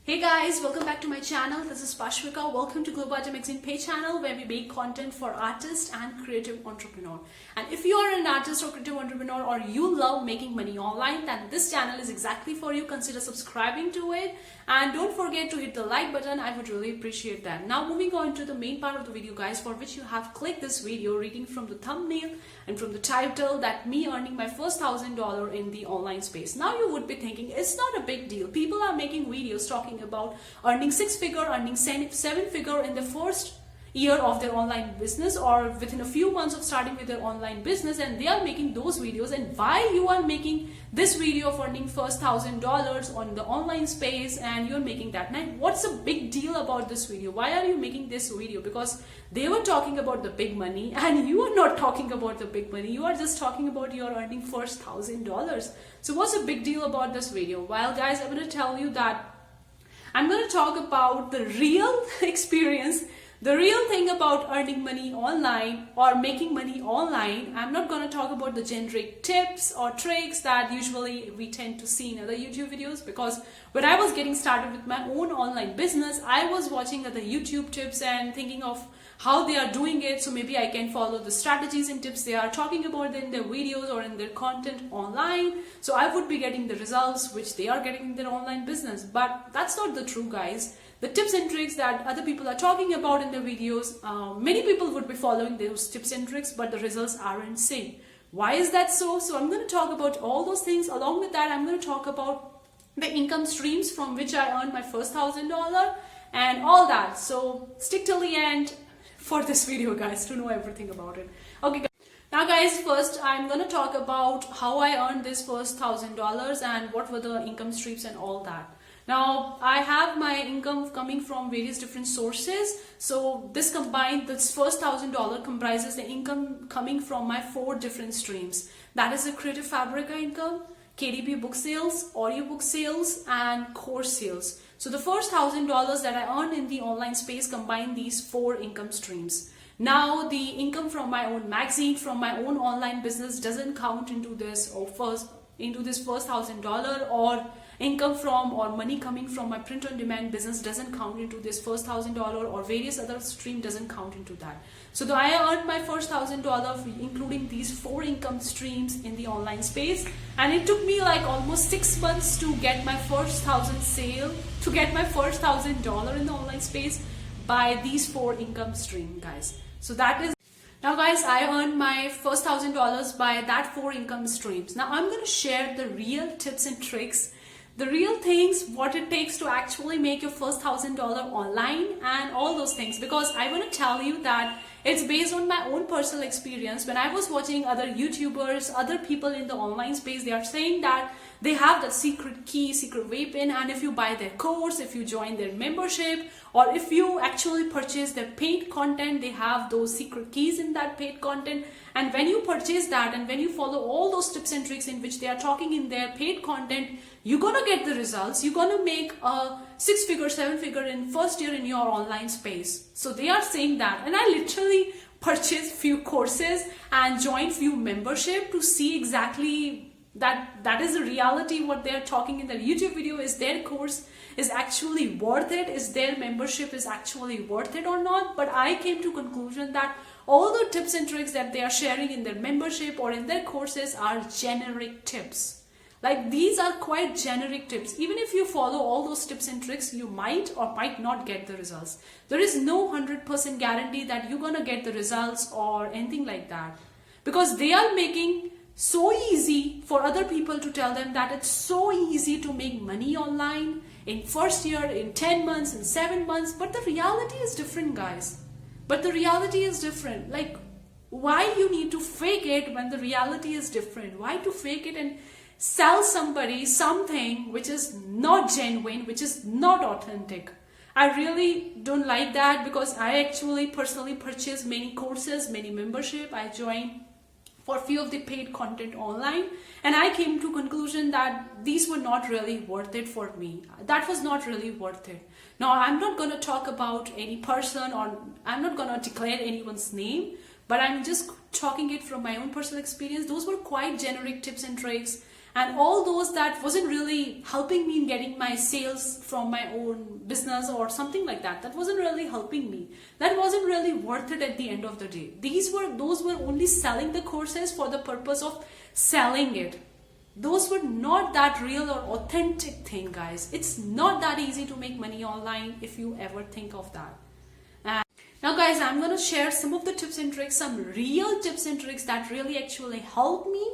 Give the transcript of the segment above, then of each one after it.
Hey guys, welcome back to my channel. This is Pashvika. Welcome to Global Magazine page channel where we make content for artists and creative entrepreneur. And if you are an artist or creative entrepreneur or you love making money online, then this channel is exactly for you. Consider subscribing to it and don't forget to hit the like button. I would really appreciate that. Now moving on to the main part of the video guys, for which you have clicked this video reading from the thumbnail and from the title that me earning my first $1,000 in the online space. Now you would be thinking it's not a big deal. People are making videos talking about earning six-figure, earning seven-figure in the first year of their online business or within a few months of starting with their online business, and they are making those videos. And why you are making this video of earning first $1,000 on the online space and you're making that? Now what's the big deal about this video? Why are you making this video? Because they were talking about the big money and you are not talking about the big money. You are just talking about you're earning first $1,000. So what's the big deal about this video? Well guys, I'm going to tell you that I'm going to talk about the real experience, the real thing about earning money online or making money online. I'm not going to talk about the generic tips or tricks that usually we tend to see in other YouTube videos, because when I was getting started with my own online business, I was watching other YouTube tips and thinking of how they are doing it, so maybe I can follow the strategies and tips they are talking about in their videos or in their content online, so I would be getting the results which they are getting in their online business. But that's not the true guys. The tips and tricks that other people are talking about in their videos, many people would be following those tips and tricks, but the results aren't same. Why is that so? So I'm going to talk about all those things. Along with that, I'm going to talk about the income streams from which I earned my first $1,000 and all that. So stick till the end for this video guys to know everything about it. Okay guys. Now guys, first I'm going to talk about how I earned this first $1,000 and what were the income streams and all that. Now I have my income coming from various different sources. So this first $1,000 comprises the income coming from my 4 different streams. That is the Creative Fabrica income, KDP book sales, audiobook sales, and course sales. So the first $1,000 that I earned in the online space combine these 4 income streams. Now the income from my own magazine, from my own online business doesn't count into this first $1,000, or income from or money coming from my print on demand business doesn't count into this first $1,000, or various other stream doesn't count into that. So I earned my first $1,000 including these 4 income streams in the online space, and it took me like almost 6 months to get my first $1,000 in the online space by these 4 income stream guys. So that is. Now guys, I earned my first $1,000 by that 4 income streams. Now I'm going to share the real tips and tricks, the real things, what it takes to actually make your first $1,000 online and all those things, because I want to tell you that it's based on my own personal experience. When I was watching other YouTubers, other people in the online space, they are saying that they have that secret key, secret weapon, and if you buy their course, if you join their membership, or if you actually purchase their paid content, they have those secret keys in that paid content. And when you purchase that and when you follow all those tips and tricks in which they are talking in their paid content, you're gonna get the results. You're gonna make a 6-figure, 7-figure in first year in your online space. So they are saying that, and I literally purchased few courses and joined few membership to see exactly that is the reality. What they are talking in their YouTube video, is their course is actually worth it, is their membership is actually worth it or not. But I came to conclusion that all the tips and tricks that they are sharing in their membership or in their courses are generic tips. Like these are quite generic tips. Even if you follow all those tips and tricks, you might or might not get the results. There is no 100% guarantee that you're gonna get the results or anything like that, because they are making so easy for other people to tell them that it's so easy to make money online in first year, in 10 months, in 7 months. But the reality is different guys. But the reality is different. Like, why you need to fake it when the reality is different? Why to fake it and sell somebody something which is not genuine, which is not authentic? I really don't like that, because I actually personally purchased many courses, many membership. I joined for a few of the paid content online, and I came to conclusion that these were not really worth it for me. That was not really worth it. Now I'm not going to talk about any person, or I'm not going to declare anyone's name, but I'm just talking it from my own personal experience. Those were quite generic tips and tricks, and all those that wasn't really helping me in getting my sales from my own business or something like that. That wasn't really helping me. That wasn't really worth it at the end of the day. Those were only selling the courses for the purpose of selling it. Those were not that real or authentic thing, guys. It's not that easy to make money online if you ever think of that. And now guys, I'm going to share some of the tips and tricks, some real tips and tricks that really actually helped me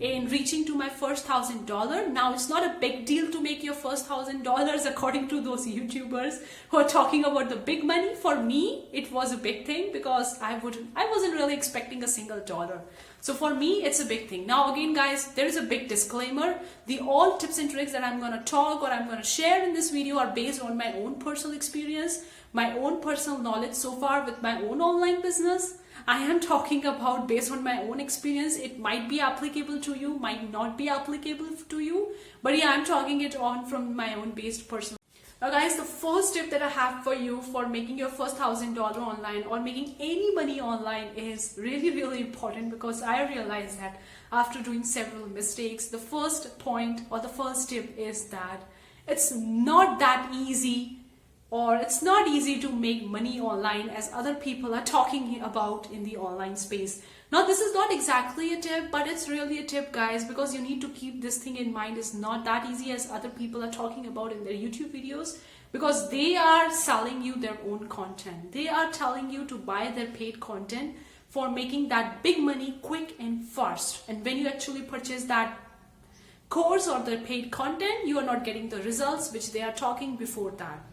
in reaching to my first $1,000. Now, it's not a big deal to make your first $1,000 according to those YouTubers who are talking about the big money. For me, it was a big thing because I wasn't really expecting a single dollar. So for me, it's a big thing. Now again, guys, there is a big disclaimer. All tips and tricks that I'm going to talk or I'm going to share in this video are based on my own personal experience, my own personal knowledge so far with my own online business. I am talking about based on my own experience. It might be applicable to you, might not be applicable to you, but yeah, I'm talking it on from my own based personal. Now guys, the first tip that I have for you for making your first $1,000 online or making any money online is really, really important, because I realized that after doing several mistakes, the first point or the first tip is that it's not that easy, or it's not easy to make money online as other people are talking about in the online space. Now, this is not exactly a tip, but it's really a tip, guys, because you need to keep this thing in mind. It's not that easy as other people are talking about in their YouTube videos, because they are selling you their own content. They are telling you to buy their paid content for making that big money quick and fast. And when you actually purchase that course or the paid content, you are not getting the results which they are talking before that.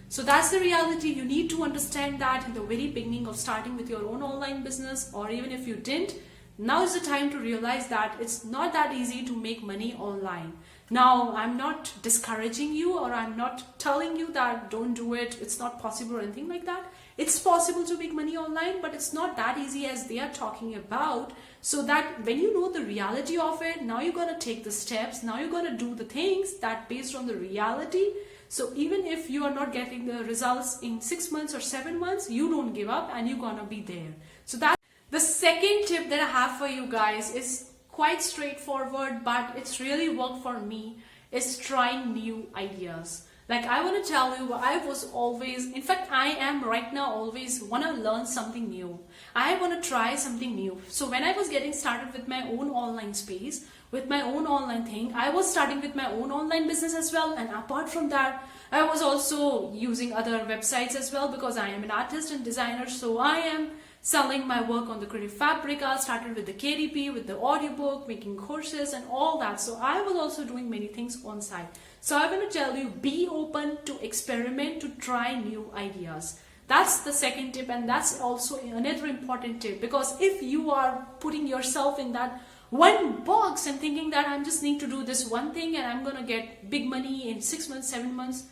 So that's the reality. You need to understand that in the very beginning of starting with your own online business, or even if you didn't, now is the time to realize that it's not that easy to make money online. Now, I'm not discouraging you, or I'm not telling you that don't do it, it's not possible or anything like that. It's possible to make money online, but it's not that easy as they are talking about. So that when you know the reality of it, now you're going to take the steps, now you're going to do the things that based on the reality. So even if you are not getting the results in 6 months or 7 months, you don't give up and you're gonna be there. So that's the second tip that I have for you guys. Is quite straightforward, but it's really worked for me, is trying new ideas. Like, I want to tell you, I was always, in fact, I am right now always want to learn something new. I want to try something new. So when I was getting started with my own online space, with my own online thing, I was starting with my own online business as well. And apart from that, I was also using other websites as well, because I am an artist and designer. So I am selling my work on the Creative Fabrica, started with the KDP, with the audiobook, making courses and all that. So I was also doing many things on site. So I'm going to tell you, be open to experiment, to try new ideas. That's the second tip, and that's also another important tip, because if you are putting yourself in that one box and thinking that I just need to do this one thing and I'm going to get big money in 6 months, 7 months,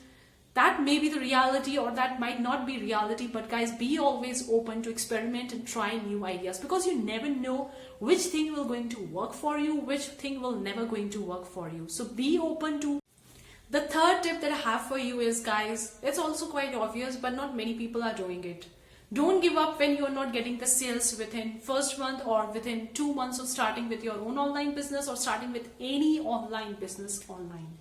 that may be the reality or that might not be reality. But guys, be always open to experiment and try new ideas, because you never know which thing will going to work for you, which thing will never going to work for you. So be open to. The third tip that I have for you is, guys, it's also quite obvious, but not many people are doing it. Don't give up when you are not getting the sales within first month or within 2 months of starting with your own online business or starting with any online business online.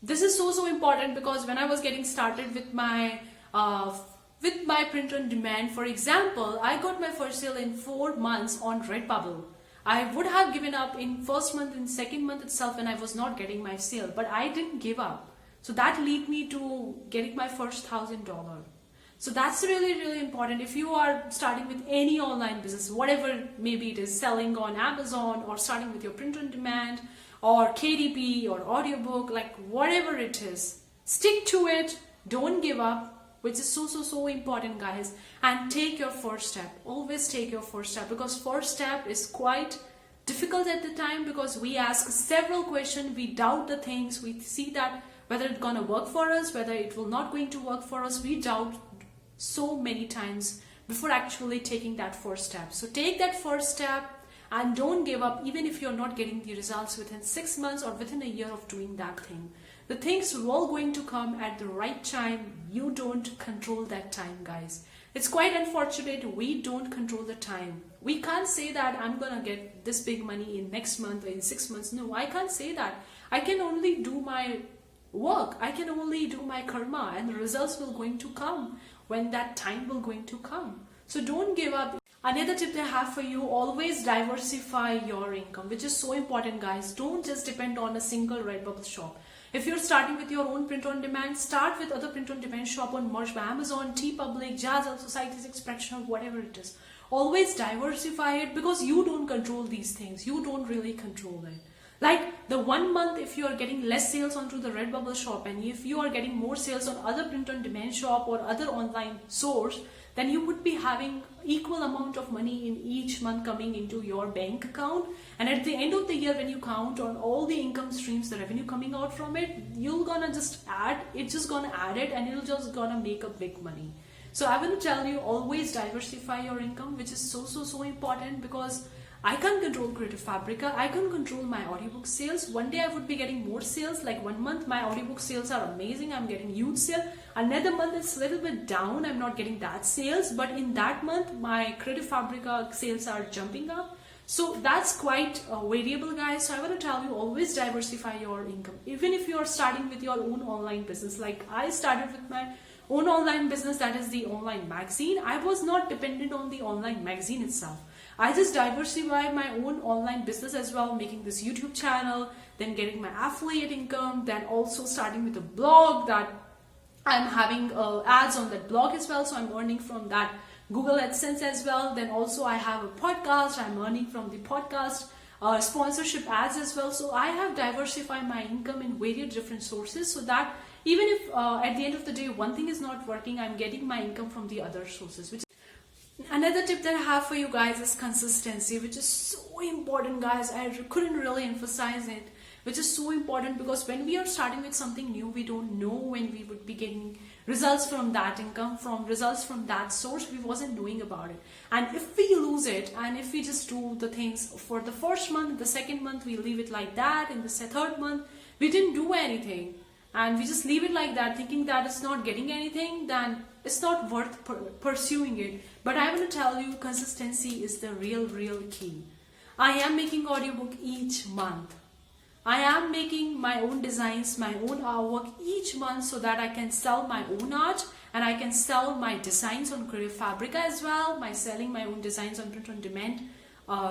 This is so important, because when I was getting started with my print on demand, for example, I got my first sale in 4 months on Redbubble. I would have given up in first month and second month itself when I was not getting my sale, but I didn't give up. So that led me to getting my first $1,000. So that's really, really important. If you are starting with any online business, whatever, maybe it is selling on Amazon or starting with your print on demand or KDP or audiobook, like whatever it is, stick to it. Don't give up, which is so important, guys. And take your first step. Always take your first step, because first step is quite difficult at the time, because we ask several questions, we doubt the things, we see that whether it's gonna work for us, whether it will not going to work for us, we doubt so many times before actually taking that first step. So take that first step and don't give up, even if you're not getting the results within 6 months or within a year of doing that thing. The things are all going to come at the right time. You don't control that time, guys. It's quite unfortunate we don't control the time. We can't say that I'm gonna get this big money in next month or in 6 months. No, I can't say that. I can only do my work. I can only do my karma, and the results will going to come when that time will going to come. So don't give up. Another tip that I have for you, always diversify your income, which is so important, guys. Don't just depend on a single Redbubble shop. If you're starting with your own print on demand, start with other print on demand shop on Merch by Amazon, TeePublic, Zazzle, Society's Expression, whatever it is. Always diversify it, because you don't control these things. You don't really control it. Like the 1 month, if you are getting less sales onto the Redbubble shop, and if you are getting more sales on other print on demand shop or other online source, then you would be having equal amount of money in each month coming into your bank account. And at the end of the year, when you count on all the income streams, the revenue coming out from it, you're gonna just add, it's just gonna add it, and it'll just gonna make a big money. So I will tell you, always diversify your income, which is so important, because I can't control Creative Fabrica. I can't control my audiobook sales. One day I would be getting more sales. Like 1 month, my audiobook sales are amazing. I'm getting huge sale. Another month it's a little bit down. I'm not getting that sales. But in that month, my Creative Fabrica sales are jumping up. So that's quite variable, guys. So I want to tell you, always diversify your income. Even if you are starting with your own online business. Like I started with my own online business, that is the online magazine. I was not dependent on the online magazine itself. I just diversified my own online business as well, making this YouTube channel, then getting my affiliate income, then also starting with a blog that I'm having ads on that blog as well. So I'm earning from that Google AdSense as well. Then also I have a podcast. I'm earning from the podcast sponsorship ads as well. So I have diversified my income in various different sources, so that even if at the end of the day one thing is not working, I'm getting my income from the other sources. Which another tip that I have for you guys is consistency, which is so important, guys. I couldn't really emphasize it, which is so important, because when we are starting with something new, we don't know when we would be getting results from that income, from results from that source. We wasn't knowing about it. And if we lose it, and if we just do the things for the first month, the second month, we leave it like that, in the third month, we didn't do anything, and we just leave it like that, thinking that it's not getting anything, then it's not worth pursuing it. But I want to tell you, consistency is the real key. I am making audiobook each month. I am making my own designs, my own artwork each month, so that I can sell my own art, and I can sell my designs on Creative Fabrica as well, by selling my own designs on print on demand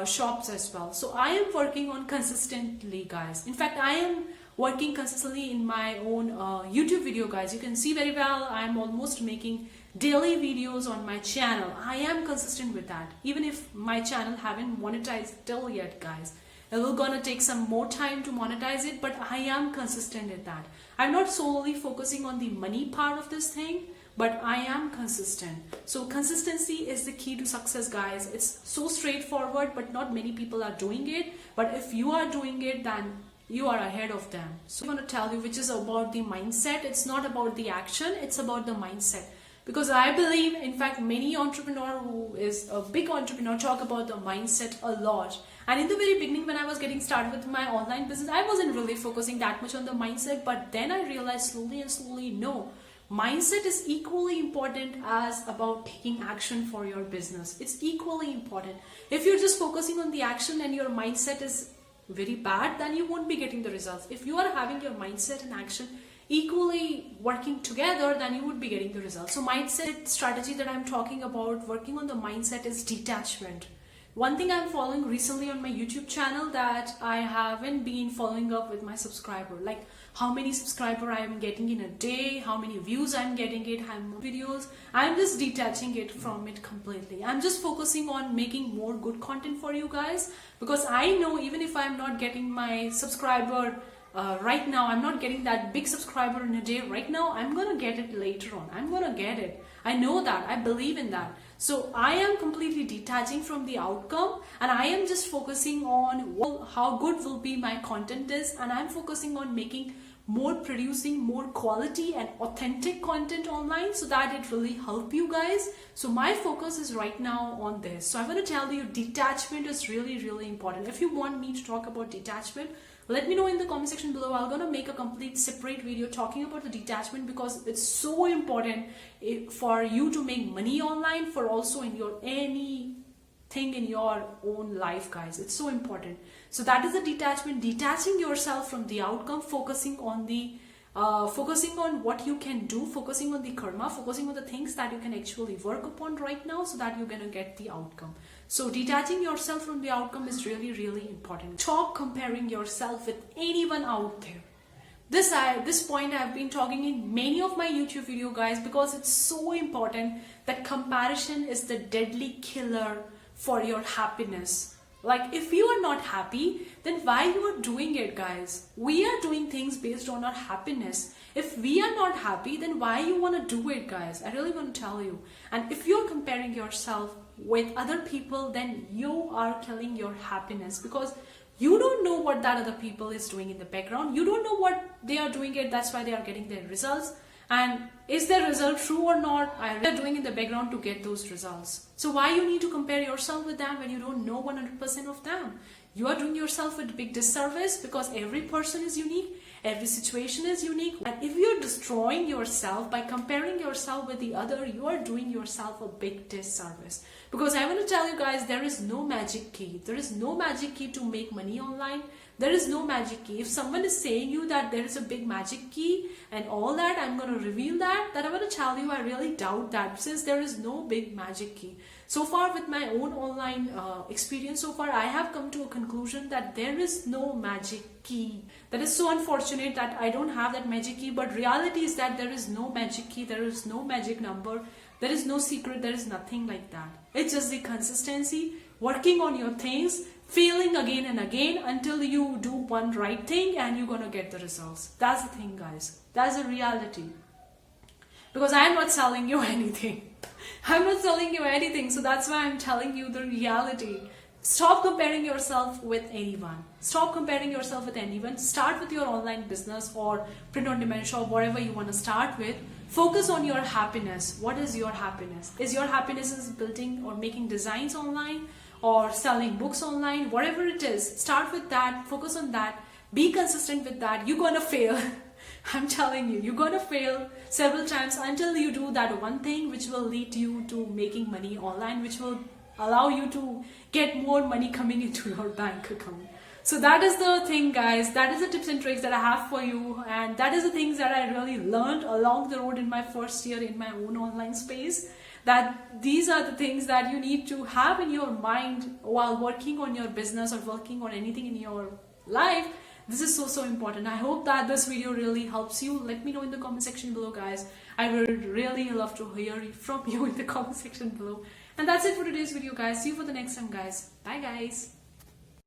shops as well. So I am working on consistently, guys. In fact, I am working consistently in my own YouTube video, guys. You can see very well, I am almost making daily videos on my channel. I am consistent with that, even if my channel haven't monetized till yet, guys. It will gonna take some more time to monetize it, but I am consistent at that. I'm not solely focusing on the money part of this thing, but I am consistent. So consistency is the key to success, guys. It's so straightforward, but not many people are doing it. But if you are doing it, then you are ahead of them. So I'm going to tell you, which is about the mindset. It's not about the action, it's about the mindset. Because I believe, in fact, many entrepreneur who is a big entrepreneur talk about the mindset a lot. And in the very beginning, when I was getting started with my online business, I wasn't really focusing that much on the mindset. But then I realized slowly, no, mindset is equally important as about taking action for your business. It's equally important. If you're just focusing on the action and your mindset is very bad, then you won't be getting the results. If you are having your mindset and action equally working together, then you would be getting the results. So mindset strategy that I'm talking about, working on the mindset, is detachment. One thing I'm following recently on my YouTube channel that I haven't been following up with my subscriber, like how many subscriber I'm getting in a day, how many views I'm getting it, how many videos. I'm just detaching it from it completely. I'm just focusing on making more good content for you guys, because I know even if I'm not getting my subscriber right now, I'm not getting that big subscriber in a day right now, I'm gonna get it later on. I'm gonna get it. I know that. I believe in that. So I am completely detaching from the outcome, and I am just focusing on how good will be my content is, and I'm focusing on producing more quality and authentic content online, so that it really help you guys. So my focus is right now on this. So I want to tell you, detachment is really important. If you want me to talk about detachment, Let me know in the comment section below. I'm gonna make a complete separate video talking about the detachment, because it's so important for you to make money online, for also in your anything in your own life, guys. It's so important. So that is the detachment, detaching yourself from the outcome, focusing on what you can do, focusing on the karma, focusing on the things that you can actually work upon right now, so that you're gonna get the outcome. So detaching yourself from the outcome is really, really important. Stop comparing yourself with anyone out there. This point I've been talking in many of my YouTube video, guys, because it's so important that comparison is the deadly killer for your happiness. Like, if you are not happy, then why you are doing it, guys? We are doing things based on our happiness. If we are not happy, then why you want to do it, guys? I really want to tell you. And if you're comparing yourself with other people, then you are killing your happiness, because you don't know what that other people is doing in the background. You don't know what they are doing it. That's why they are getting their results. And is their result true or not? They are doing in the background to get those results. So why you need to compare yourself with them when you don't know 100% of them? You are doing yourself a big disservice, because every person is unique. Every situation is unique. And if you're destroying yourself by comparing yourself with the other, you are doing yourself a big disservice. Because I want to tell you guys, there is no magic key. There is no magic key to make money online. There is no magic key. If someone is saying you that there is a big magic key and all that, I'm going to reveal that I'm going to tell you, I really doubt that, since there is no big magic key. So far with my own online experience so far, I have come to a conclusion that there is no magic key. That is so unfortunate that I don't have that magic key, but reality is that there is no magic key, there is no magic number, there is no secret, there is nothing like that. It's just the consistency, working on your things, failing again and again until you do one right thing and you're gonna get the results. That's the thing, guys. That's the reality. Because I'm not selling you anything. I'm not selling you anything, so that's why I'm telling you the reality. Stop comparing yourself with anyone. Stop comparing yourself with anyone. Start with your online business or print on demand shop, whatever you want to start with. Focus on your happiness. What is your happiness? Is your happiness is building or making designs online or selling books online? Whatever it is, start with that. Focus on that. Be consistent with that. You're gonna fail. I'm telling you, you're gonna fail several times until you do that one thing which will lead you to making money online, which will allow you to get more money coming into your bank account. So that is the thing, guys. That is the tips and tricks that I have for you, and that is the things that I really learned along the road in my first year in my own online space. That these are the things that you need to have in your mind while working on your business or working on anything in your life. This is so important. I hope that this video really helps you. Let me know in the comment section below, guys. I would really love to hear from you in the comment section below. And that's it for today's video, guys. See you for the next time, guys. Bye, guys.